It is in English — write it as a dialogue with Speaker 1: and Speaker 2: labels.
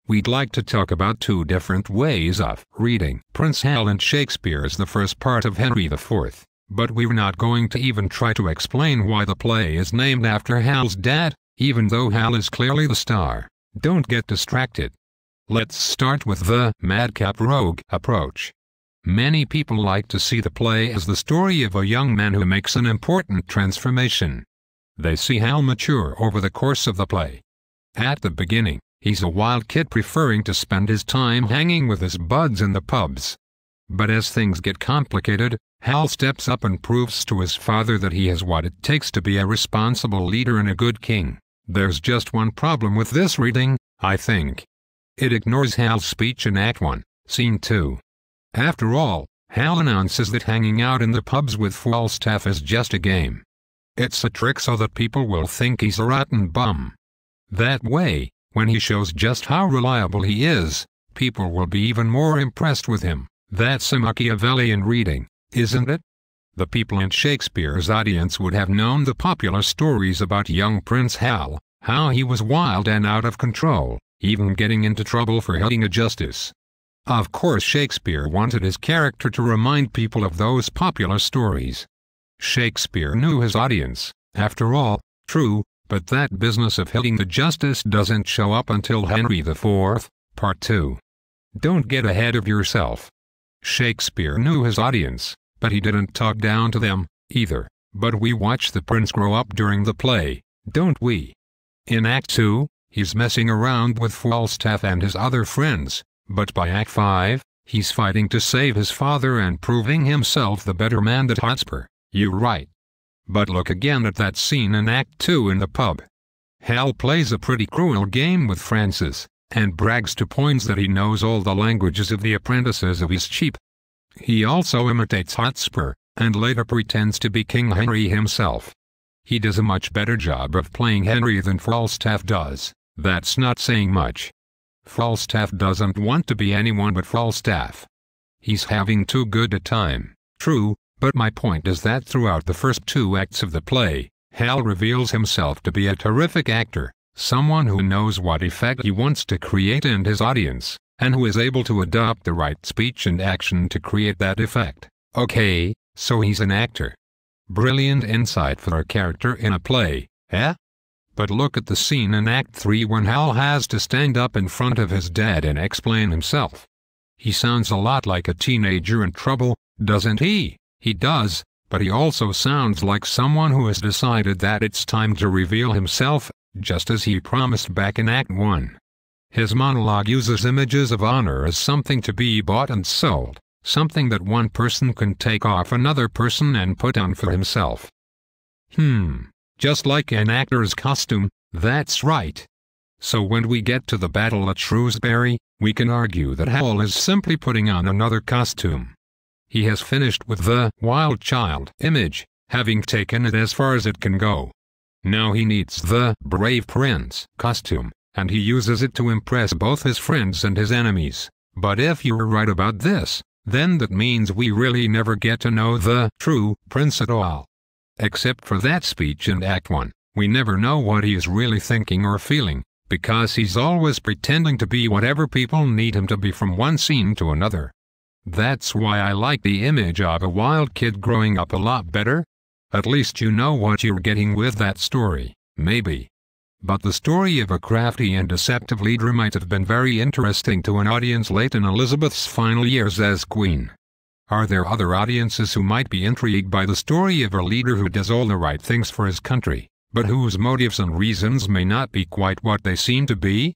Speaker 1: we'd like to talk about two different ways of reading Prince Hal and Shakespeare as the first part of Henry IV, but we're not going to even try to explain why the play is named after Hal's dad, even though Hal is clearly the star. Don't get distracted. Let's start with the madcap rogue approach. Many people like to see the play as the story of a young man who makes an important transformation. They see Hal mature over the course of the play. At the beginning, he's a wild kid preferring to spend his time hanging with his buds in the pubs. But as things get complicated, Hal steps up and proves to his father that he has what it takes to be a responsible leader and a good king. There's just one problem with this reading, I think. It ignores Hal's speech in Act 1, Scene 2. After all, Hal announces that hanging out in the pubs with Falstaff is just a game. It's a trick so that people will think he's a rotten bum. That way, when he shows just how reliable he is, people will be even more impressed with him. That's a Machiavellian reading, isn't it? The people in Shakespeare's audience would have known the popular stories about young Prince Hal, how he was wild and out of control, even getting into trouble for hitting a justice. Of course Shakespeare wanted his character to remind people of those popular stories. Shakespeare knew his audience, after all, true, but that business of hitting the justice doesn't show up until Henry IV, Part 2. Don't get ahead of yourself. Shakespeare knew his audience, but he didn't talk down to them, either. But we watch the prince grow up during the play, don't we? In Act 2, he's messing around with Falstaff and his other friends, but by Act 5, he's fighting to save his father and proving himself the better man at Hotspur. You're right. But look again at that scene in Act 2 in the pub. Hal plays a pretty cruel game with Francis, and brags to Poins that he knows all the languages of the apprentices of his sheep. He also imitates Hotspur, and later pretends to be King Henry himself. He does a much better job of playing Henry than Falstaff does. That's not saying much. Falstaff doesn't want to be anyone but Falstaff. He's having too good a time, true, but my point is that throughout the first two acts of the play, Hal reveals himself to be a terrific actor, someone who knows what effect he wants to create in his audience, and who is able to adopt the right speech and action to create that effect. Okay, so he's an actor. Brilliant insight for a character in a play, eh? But look at the scene in Act 3 when Hal has to stand up in front of his dad and explain himself. He sounds a lot like a teenager in trouble, doesn't he? He does, but he also sounds like someone who has decided that it's time to reveal himself, just as he promised back in Act 1. His monologue uses images of honor as something to be bought and sold, something that one person can take off another person and put on for himself. Just like an actor's costume, that's right. So when we get to the battle at Shrewsbury, we can argue that Hal is simply putting on another costume. He has finished with the wild child image, having taken it as far as it can go. Now he needs the brave prince costume, and he uses it to impress both his friends and his enemies. But if you're right about this, then that means we really never get to know the true prince at all. Except for that speech in Act 1, we never know what he is really thinking or feeling, because he's always pretending to be whatever people need him to be from one scene to another. That's why I like the image of a wild kid growing up a lot better. At least you know what you're getting with that story, maybe. But the story of a crafty and deceptive leader might have been very interesting to an audience late in Elizabeth's final years as queen. Are there other audiences who might be intrigued by the story of a leader who does all the right things for his country, but whose motives and reasons may not be quite what they seem to be?